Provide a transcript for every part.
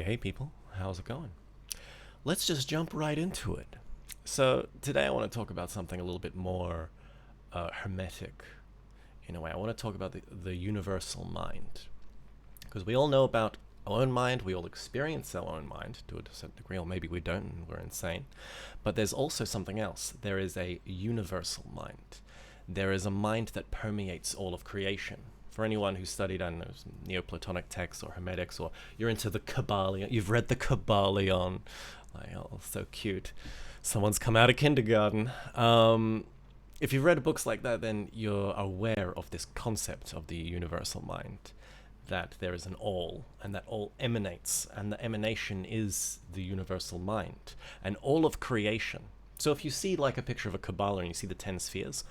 Hey people, how's it going? Let's just jump right into it. So, today I want to talk about something a little bit more hermetic in a way. I want to talk about the universal mind. Because we all know about our own mind, we all experience our own mind to a certain degree, or maybe we don't and we're insane. But there's also something else. There is a universal mind. There is a mind that permeates all of creation. For anyone who studied, I don't know, some Neoplatonic texts or Hermetics, or you're into the Kybalion, you've read the Kybalion, like, oh, so cute. Someone's come out of kindergarten. If you've read books like that, then you're aware of this concept of the universal mind, that there is an all, and that all emanates, and the emanation is the universal mind, and all of creation. So if you see like a picture of a Kabbalah and you see the 10 spheres,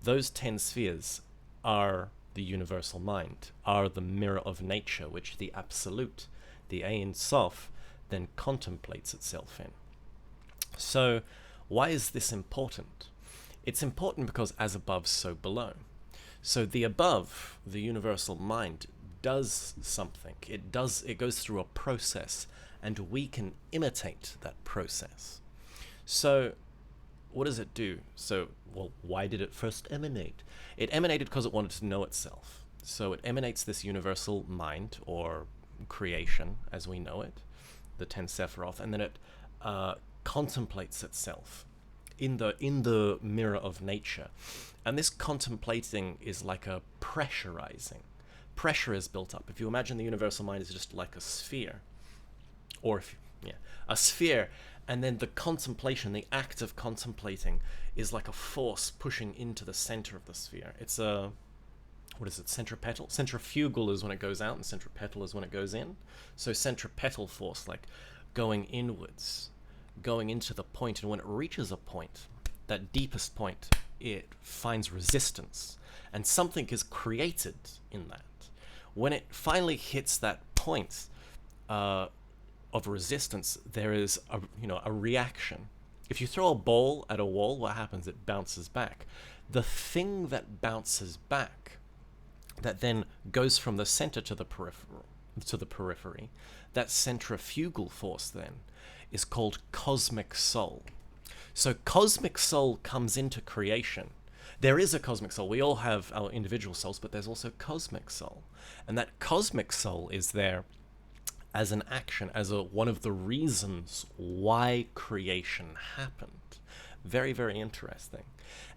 those 10 spheres are the universal mind, are the mirror of nature, which the absolute, the Ein Sof, then contemplates itself in. So why is this important? It's important because as above, so below. So the above, the universal mind, does something. It goes through a process, and we can imitate that process. So what does it do? So, well, why did it first emanate? It emanated because it wanted to know itself. So it emanates this universal mind, or creation as we know it, the 10 Sephiroth, and then it contemplates itself in the mirror of nature. And this contemplating is like a pressurizing. Pressure is built up. If you imagine the universal mind is just like a sphere, a sphere, and then the contemplation, the act of contemplating, is like a force pushing into the center of the sphere. It's a, what is it, centripetal? Centrifugal is when it goes out, and centripetal is when it goes in. So centripetal force, like going inwards, going into the point, and when it reaches a point, that deepest point, it finds resistance, and something is created in that. When it finally hits that point of resistance, there is a reaction. If you throw a ball at a wall, what happens? It bounces back. The thing that bounces back, that then goes from the center to the periphery, that centrifugal force then is called cosmic soul. So cosmic soul comes into creation. There is a cosmic soul. We all have our individual souls, but there's also cosmic soul. And that cosmic soul is there as an action, as one of the reasons why creation happened. Very, very interesting.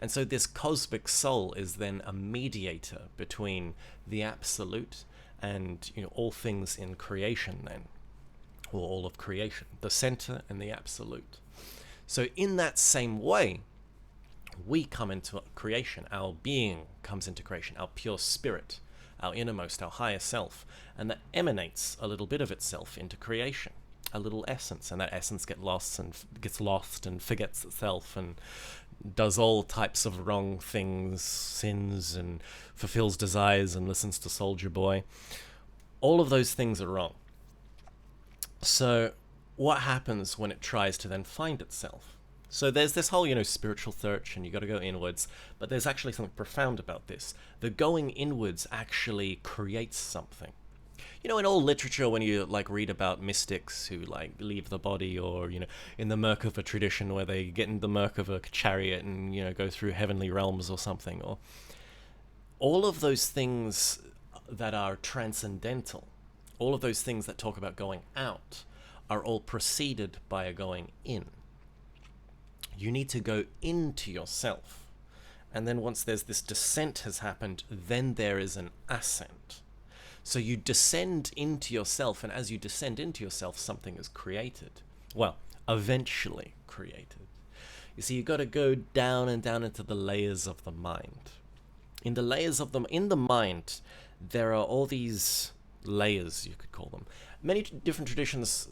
And so this cosmic soul is then a mediator between the absolute and all things in creation then, or all of creation, the center and the absolute. So in that same way, we come into creation. Our being comes into creation, our pure spirit, our innermost, our higher self, and that emanates a little bit of itself into creation, a little essence, and that essence gets lost and forgets itself and does all types of wrong things, sins, and fulfills desires and listens to Soldier Boy. All of those things are wrong. So what happens when it tries to then find itself? So there's this whole, spiritual search, and you got to go inwards, but there's actually something profound about this. The going inwards actually creates something. In all literature, when you read about mystics who leave the body, or in the Merkava tradition where they get in the Merkava chariot and go through heavenly realms or something, or all of those things that are transcendental, all of those things that talk about going out, are all preceded by a going in. You need to go into yourself. And then once there's this descent has happened, then there is an ascent. So you descend into yourself, and as you descend into yourself, something is created. Well, eventually created. You see, you've got to go down and down into the layers of the mind. In the mind, there are all these layers, you could call them. Many different traditions,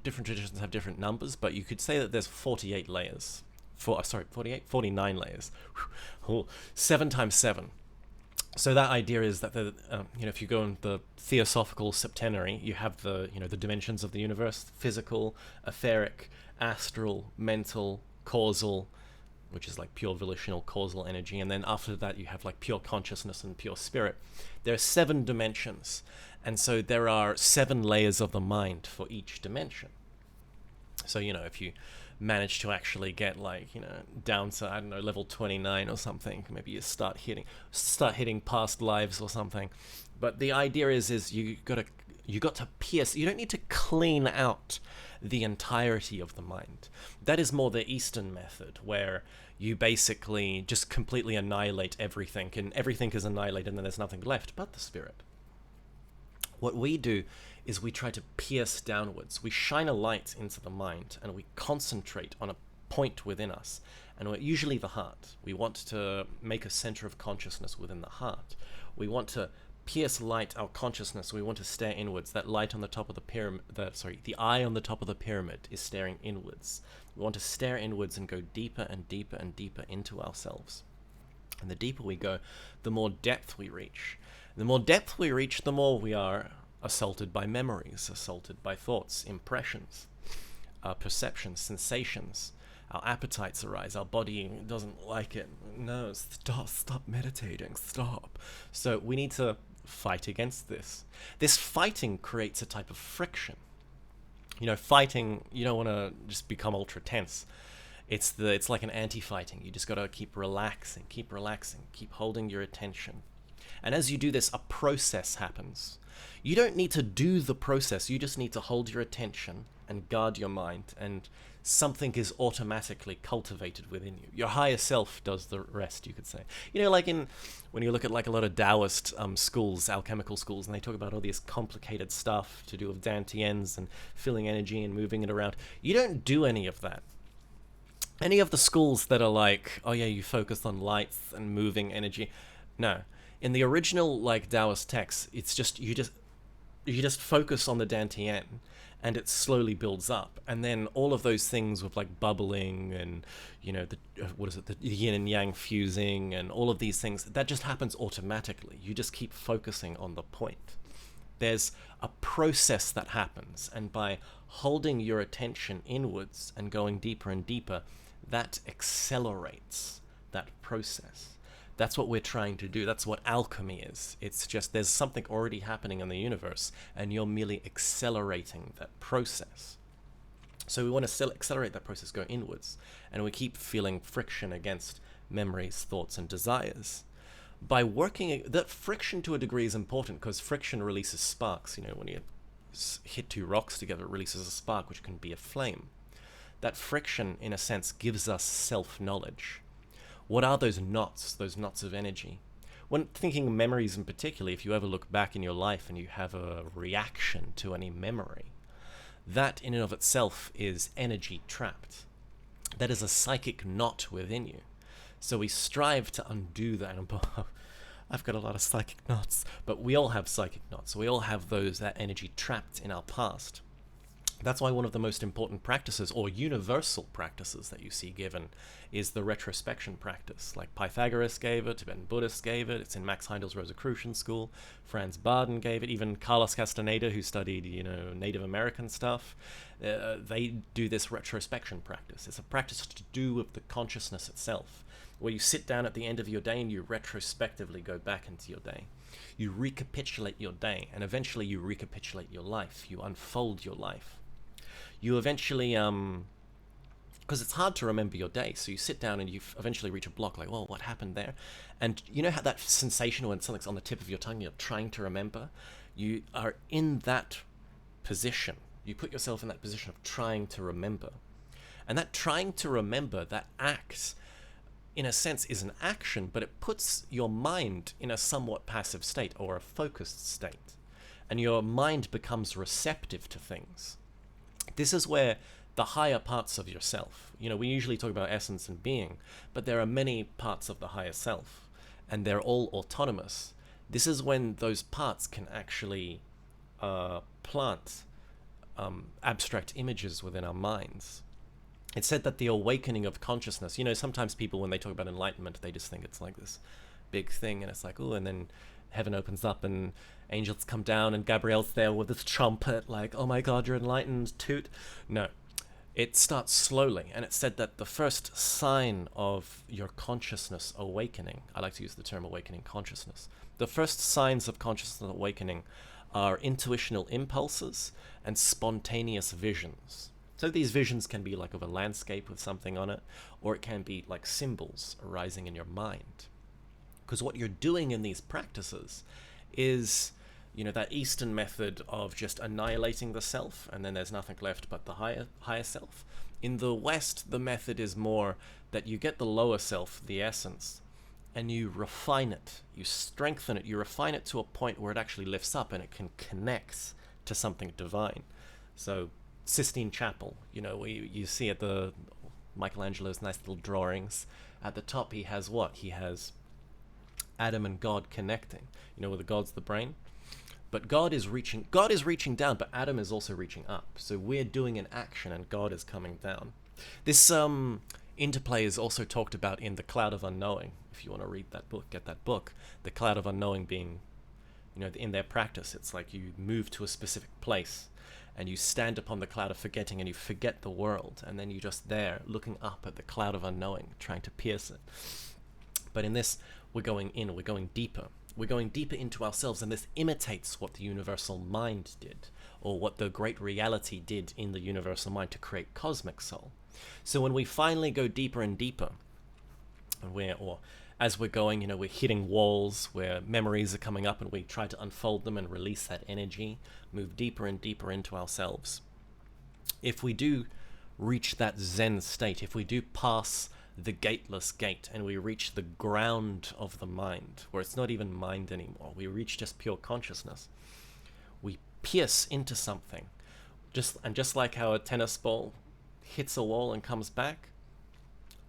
different traditions have different numbers, but you could say that there's 48 layers. 49 layers. 7 times 7. So that idea is that if you go in the Theosophical Septenary, you have the dimensions of the universe: physical, etheric, astral, mental, causal, which is like pure volitional causal energy, and then after that you have pure consciousness and pure spirit. There are 7 dimensions, And so there are 7 layers of the mind for each dimension. So, if you manage to actually get down to, I don't know, level 29 or something, maybe you start hitting past lives or something. But the idea is you got to pierce. You don't need to clean out the entirety of the mind. That is more the Eastern method, where you basically just completely annihilate everything, and everything is annihilated, and then there's nothing left but the spirit. What we do is we try to pierce downwards. We shine a light into the mind, and we concentrate on a point within us, and usually the heart. We want to make a center of consciousness within the heart. We want to pierce light, our consciousness. We want to stare inwards. That light on the top of the pyramid, the eye on the top of the pyramid is staring inwards. We want to stare inwards and go deeper and deeper and deeper into ourselves. And the deeper we go, the more depth we reach. The more depth we reach, the more we are assaulted by memories, assaulted by thoughts, impressions, perceptions, sensations. Our appetites arise. Our body doesn't like it. No, stop meditating, stop. So we need to fight against this. This fighting creates a type of friction. Fighting, you don't want to just become ultra tense. It's like an anti-fighting. You just got to keep relaxing, keep holding your attention. And as you do this, a process happens. You don't need to do the process. You just need to hold your attention and guard your mind, and something is automatically cultivated within you. Your higher self does the rest, you could say. When you look at a lot of Taoist schools, alchemical schools, and they talk about all this complicated stuff to do with dantians and feeling energy and moving it around. You don't do any of that. Any of the schools that are like, oh yeah, you focus on lights and moving energy. No. In the original Taoist texts, it's just you just focus on the dantian, and it slowly builds up, and then all of those things with bubbling and the yin and yang fusing and all of these things, that just happens automatically. You just keep focusing on the point. There's a process that happens, and by holding your attention inwards and going deeper and deeper, that accelerates that process. That's what we're trying to do. That's what alchemy is. It's just there's something already happening in the universe, and you're merely accelerating that process. So we want to accelerate that process, go inwards, and we keep feeling friction against memories, thoughts, and desires. By working, that friction to a degree is important, because friction releases sparks. When you hit 2 rocks together, it releases a spark, which can be a flame. That friction, in a sense, gives us self-knowledge. What are those knots of energy? When thinking memories in particular, if you ever look back in your life and you have a reaction to any memory, that in and of itself is energy trapped. That is a psychic knot within you. So we strive to undo that. I've got a lot of psychic knots, but we all have psychic knots. We all have that energy trapped in our past. That's why one of the most important practices, or universal practices, that you see given is the retrospection practice. Like Pythagoras gave it, Tibetan Buddhists gave it, it's in Max Heindel's Rosicrucian school, Franz Baden gave it, even Carlos Castaneda, who studied, Native American stuff, they do this retrospection practice. It's a practice to do with the consciousness itself, where you sit down at the end of your day and you retrospectively go back into your day. You recapitulate your day, and eventually you recapitulate your life. You unfold your life. You eventually, because it's hard to remember your day, so you sit down and you eventually reach a block, like, well, what happened there? And you know how that sensation when something's on the tip of your tongue, you're trying to remember? You are in that position. You put yourself in that position of trying to remember. And that trying to remember, that act, in a sense, is an action, but it puts your mind in a somewhat passive state, or a focused state. And your mind becomes receptive to things. This is where the higher parts of yourself, we usually talk about essence and being, but there are many parts of the higher self, and they're all autonomous. This is when those parts can actually plant abstract images within our minds. It's said that the awakening of consciousness, sometimes people, when they talk about enlightenment, they just think it's like this big thing, and it's like, oh, and then heaven opens up and angels come down and Gabriel's there with this trumpet, like, oh my god, you're enlightened, toot. No, it starts slowly, and it's said that the first sign of your consciousness awakening, I like to use the term awakening consciousness, the first signs of consciousness awakening are intuitional impulses and spontaneous visions. So these visions can be like of a landscape with something on it, or it can be like symbols arising in your mind. Because what you're doing in these practices is, that Eastern method of just annihilating the self, and then there's nothing left but the higher self. In the West, the method is more that you get the lower self, the essence, and you refine it, you strengthen it, you refine it to a point where it actually lifts up and it can connect to something divine. So Sistine Chapel, you see at the Michelangelo's nice little drawings, at the top he has what? He has Adam and God connecting, where the God's the brain. But God is reaching down, but Adam is also reaching up. So we're doing an action and God is coming down. This interplay is also talked about in The Cloud of Unknowing. If you want to read that book, get that book. The Cloud of Unknowing being, in their practice, it's like you move to a specific place and you stand upon the cloud of forgetting and you forget the world, and then you're just there looking up at the cloud of unknowing, trying to pierce it. But in this, we're going deeper. We're going deeper into ourselves, and this imitates what the universal mind did, or what the great reality did in the universal mind to create cosmic soul. So when we finally go deeper and deeper, as we're going, we're hitting walls where memories are coming up, and we try to unfold them and release that energy, move deeper and deeper into ourselves. If we do reach that Zen state, if we do pass the gateless gate and we reach the ground of the mind, where it's not even mind anymore, we reach just pure consciousness, we pierce into something, just like how a tennis ball hits a wall and comes back,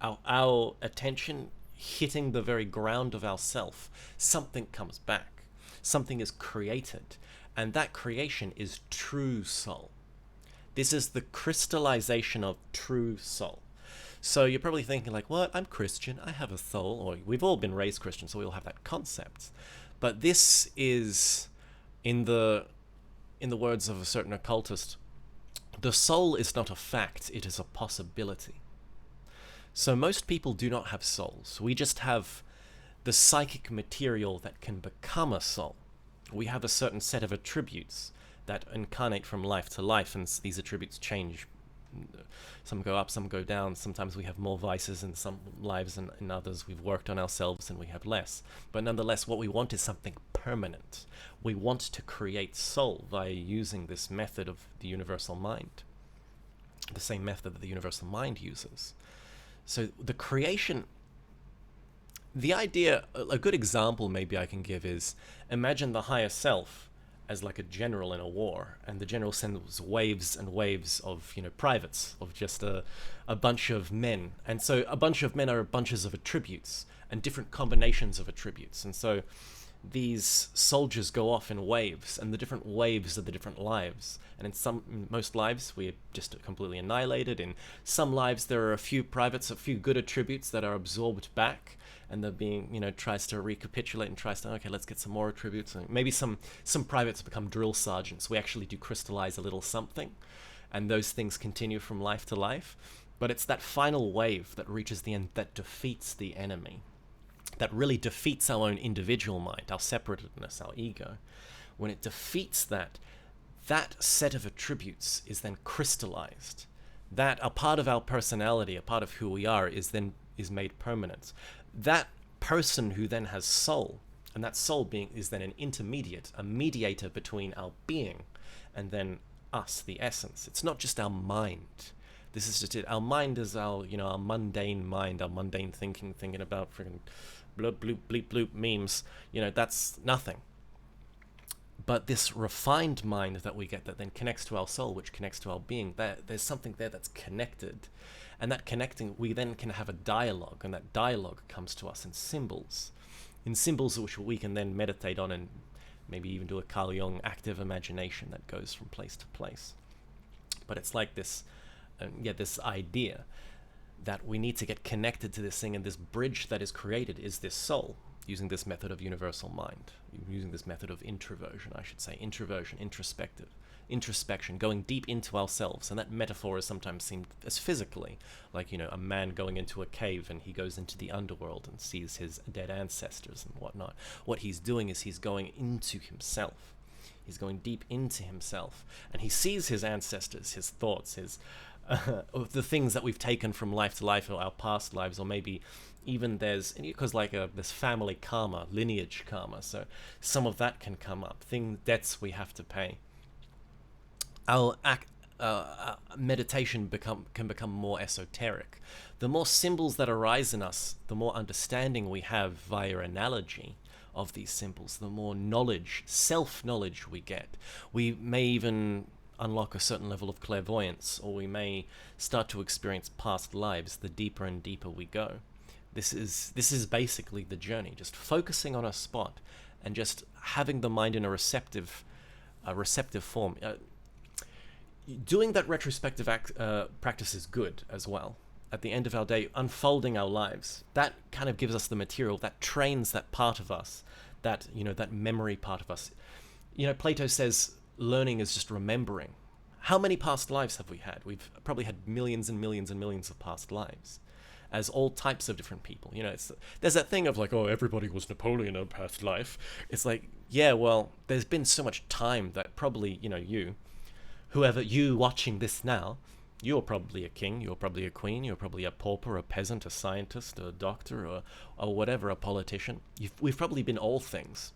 our attention hitting the very ground of ourself, something comes back, something is created, and that creation is true soul. This is the crystallization of true soul. So you're probably thinking like, what? I'm Christian, I have a soul, or we've all been raised Christian, so we all have that concept. But this is, in the words of a certain occultist, the soul is not a fact, it is a possibility. So most people do not have souls. We just have the psychic material that can become a soul. We have a certain set of attributes that incarnate from life to life, and these attributes change. Some go up, some go down. Sometimes we have more vices in some lives, and in others we've worked on ourselves and we have less. But nonetheless, what we want is something permanent. We want to create soul via using this method of the universal mind, the same method that the universal mind uses. So the creation, the idea, a good example maybe I can give is, imagine the higher self as like a general in a war, and the general sends waves and waves of, privates, of just a bunch of men. And so a bunch of men are bunches of attributes and different combinations of attributes. And so these soldiers go off in waves, and the different waves are the different lives. And in most lives, we're just completely annihilated. In some lives, there are a few privates, a few good attributes that are absorbed back, and they're being, tries to recapitulate and tries to, okay, let's get some more attributes. And maybe some privates become drill sergeants. We actually do crystallize a little something, and those things continue from life to life. But it's that final wave that reaches the end that defeats the enemy, that really defeats our own individual mind, our separatedness, our ego. When it defeats that set of attributes is then crystallized. That a part of our personality, a part of who we are, is made permanent. That person who then has soul, and that soul being is then an intermediate, a mediator between our being and then us, the essence. It's not just our mind. This is just it. Our mind is our mundane mind, our mundane thinking about freaking bloop, bloop, bleep, bloop memes. That's nothing. But this refined mind that we get that then connects to our soul, which connects to our being, there's something there that's connected. And that connecting, we then can have a dialogue, and that dialogue comes to us in symbols which we can then meditate on and maybe even do a Carl Jung active imagination that goes from place to place. But it's like this, this idea that we need to get connected to this thing, and this bridge that is created is this soul, using this method of universal mind, using this method of introversion, introspection, going deep into ourselves. And that metaphor is sometimes seen as physically, like, a man going into a cave and he goes into the underworld and sees his dead ancestors and whatnot. What he's doing is he's going into himself. He's going deep into himself, and he sees his ancestors, his thoughts, his the things that we've taken from life to life, or our past lives, or maybe even because there's family karma, lineage karma, so some of that can come up, debts we have to pay. Our meditation can become more esoteric. The more symbols that arise in us, the more understanding we have via analogy of these symbols, the more knowledge, self-knowledge we get. We may even unlock a certain level of clairvoyance, or we may start to experience past lives the deeper and deeper we go. This is basically the journey, just focusing on a spot and just having the mind in a receptive form. Doing that retrospective practice is good as well. At the end of our day, unfolding our lives, that kind of gives us the material that trains that part of us, that memory part of us. Plato says learning is just remembering. How many past lives have we had? We've probably had millions and millions and millions of past lives, as all types of different people. There's that thing of like, oh, everybody was Napoleon in a past life. It's like, yeah, well, there's been so much time that probably, whoever you watching this now, you're probably a king, you're probably a queen, you're probably a pauper, a peasant, a scientist, a doctor, or whatever, a politician. We've probably been all things.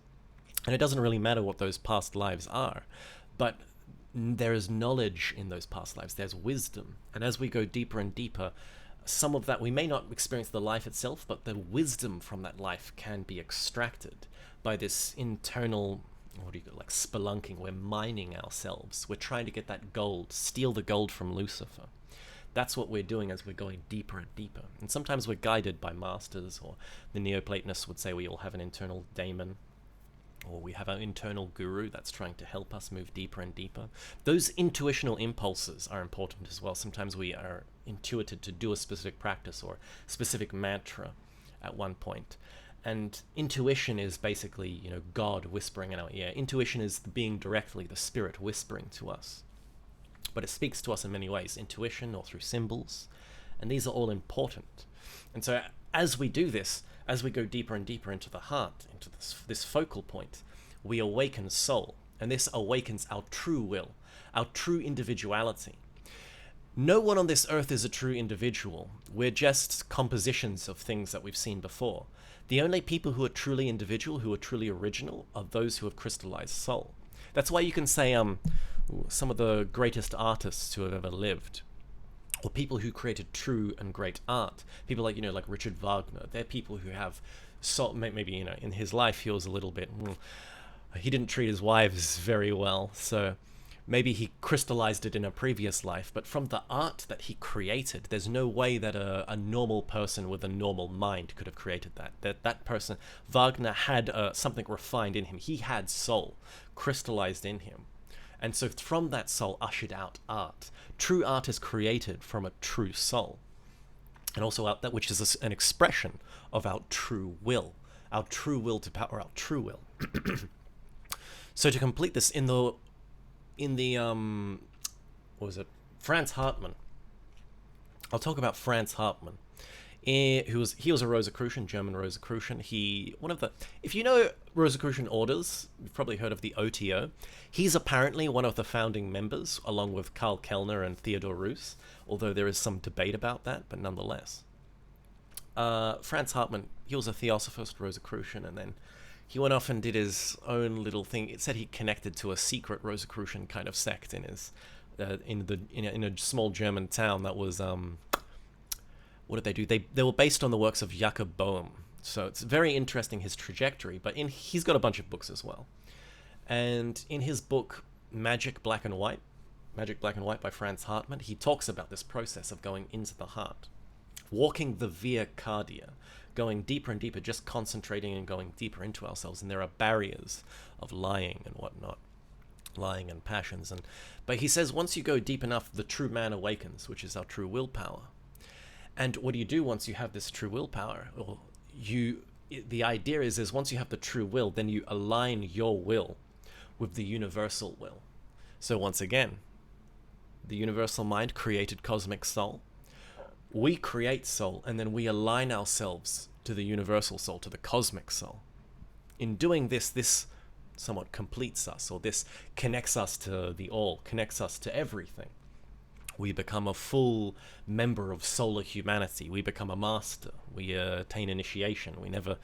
And it doesn't really matter what those past lives are, but there is knowledge in those past lives, there's wisdom. And as we go deeper and deeper, some of that, we may not experience the life itself, but the wisdom from that life can be extracted by this internal, like spelunking. We're mining ourselves. We're trying to get that gold, steal the gold from Lucifer. That's what we're doing as we're going deeper and deeper. And sometimes we're guided by masters, or the Neoplatonists would say we all have an internal daemon, or we have an internal guru that's trying to help us move deeper and deeper. Those intuitional impulses are important as well. Sometimes we are intuited to do a specific practice or specific mantra at one point. And intuition is basically, God whispering in our ear. Intuition is being directly the spirit whispering to us. But it speaks to us in many ways, intuition or through symbols. And these are all important. And so as we do this, as we go deeper and deeper into the heart, into this focal point, we awaken soul. And this awakens our true will, our true individuality. No one on this earth is a true individual. We're just compositions of things that we've seen before. The only people who are truly individual, who are truly original, are those who have crystallized soul. That's why you can say some of the greatest artists who have ever lived, or people who created true and great art, people like, like Richard Wagner, they're people who have soul. Maybe, in his life he was a little bit, he didn't treat his wives very well, so maybe he crystallized it in a previous life, but from the art that he created, there's no way that a normal person with a normal mind could have created that. That person, Wagner, had something refined in him. He had soul crystallized in him. And so from that soul ushered out art. True art is created from a true soul. And also out that which is an expression of our true will to power, our true will. So to complete this, in the what was it? Franz Hartmann. I'll talk about Franz Hartmann. He was a Rosicrucian, German Rosicrucian. If you know Rosicrucian orders, you've probably heard of the OTO. He's apparently one of the founding members, along with Karl Kellner and Theodor Reuss, although there is some debate about that, but nonetheless. Franz Hartmann, he was a Theosophist Rosicrucian, and then he went off and did his own little thing. It said he connected to a secret Rosicrucian kind of sect in his in a small German town that was what did they do? They were based on the works of Jakob Boehm. So it's very interesting, his trajectory, but he's got a bunch of books as well. And in his book Magic Black and White by Franz Hartmann, he talks about this process of going into the heart, walking the via cardia, going deeper and deeper, just concentrating and going deeper into ourselves. And there are barriers of lying and whatnot, lying and passions. But he says once you go deep enough, the true man awakens, which is our true willpower. And what do you do once you have this true willpower? Well, the idea is once you have the true will, then you align your will with the universal will. So once again, the universal mind created cosmic soul. We create soul, and then we align ourselves to the universal soul, to the cosmic soul. In doing this somewhat completes us, or this connects us to the all, connects us to everything. We become a full member of solar humanity. We become a master. We attain initiation. We never,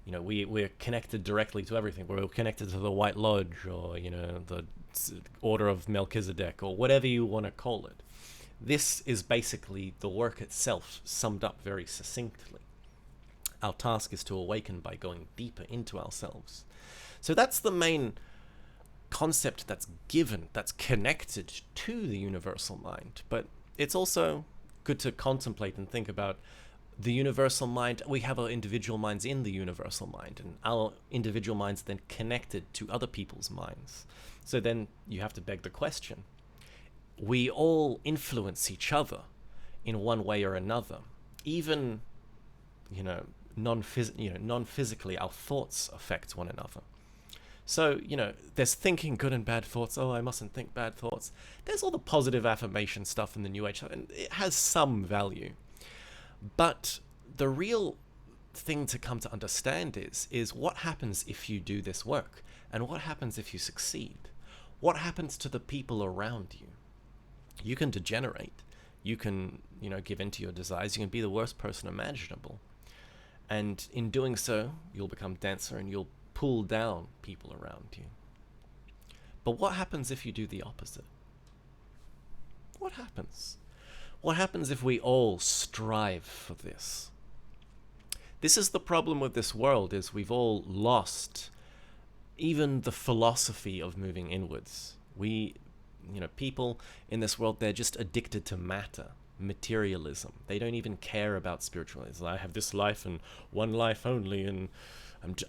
we're connected directly to everything. We're connected to the White Lodge, or, the Order of Melchizedek, or whatever you want to call it. This is basically the work itself, summed up very succinctly. Our task is to awaken by going deeper into ourselves. So that's the main concept that's given, that's connected to the universal mind. But it's also good to contemplate and think about the universal mind. We have our individual minds in the universal mind, and our individual minds then connected to other people's minds. So then you have to beg the question. We all influence each other in one way or another. Even, non-physically, our thoughts affect one another. So, there's thinking good and bad thoughts. Oh, I mustn't think bad thoughts. There's all the positive affirmation stuff in the New Age, and it has some value. But the real thing to come to understand is what happens if you do this work, and what happens if you succeed? What happens to the people around you? You can degenerate. You can, give in to your desires. You can be the worst person imaginable. And in doing so, you'll become denser and you'll pull down people around you. But what happens if you do the opposite? What happens? What happens if we all strive for this? This is the problem with this world, is we've all lost even the philosophy of moving inwards. People in this world, they're just addicted to matter, materialism. They don't even care about spiritualism. I have this life and one life only, and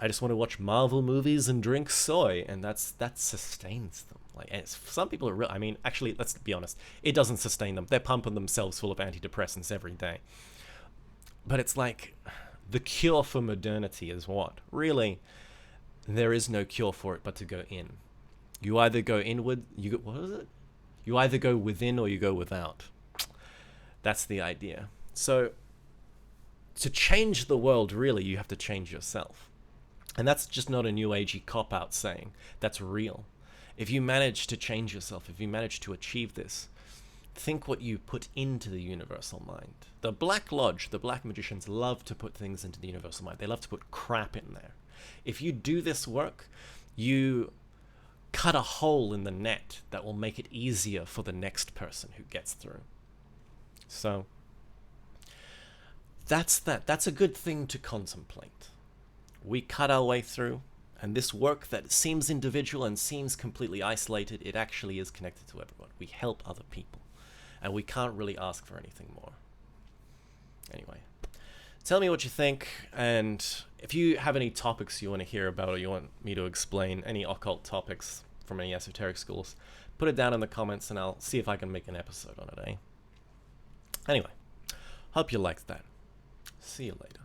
I just want to watch Marvel movies and drink soy, and that sustains them. And some people are real. Actually, let's be honest. It doesn't sustain them. They're pumping themselves full of antidepressants every day. But it's like the cure for modernity is what? Really, there is no cure for it but to go in. You either go inward, You either go within or you go without. That's the idea. So, to change the world, really, you have to change yourself. And that's just not a new agey cop-out saying. That's real. If you manage to change yourself, if you manage to achieve this, think what you put into the universal mind. The Black Lodge, the Black Magicians, love to put things into the universal mind. They love to put crap in there. If you do this work, you cut a hole in the net that will make it easier for the next person who gets through. So, that's that. That's a good thing to contemplate. We cut our way through, and this work that seems individual and seems completely isolated, it actually is connected to everyone. We help other people, and we can't really ask for anything more. Anyway, tell me what you think, and if you have any topics you want to hear about or you want me to explain, any occult topics from any esoteric schools, put it down in the comments and I'll see if I can make an episode on it, eh? Anyway, hope you liked that. See you later.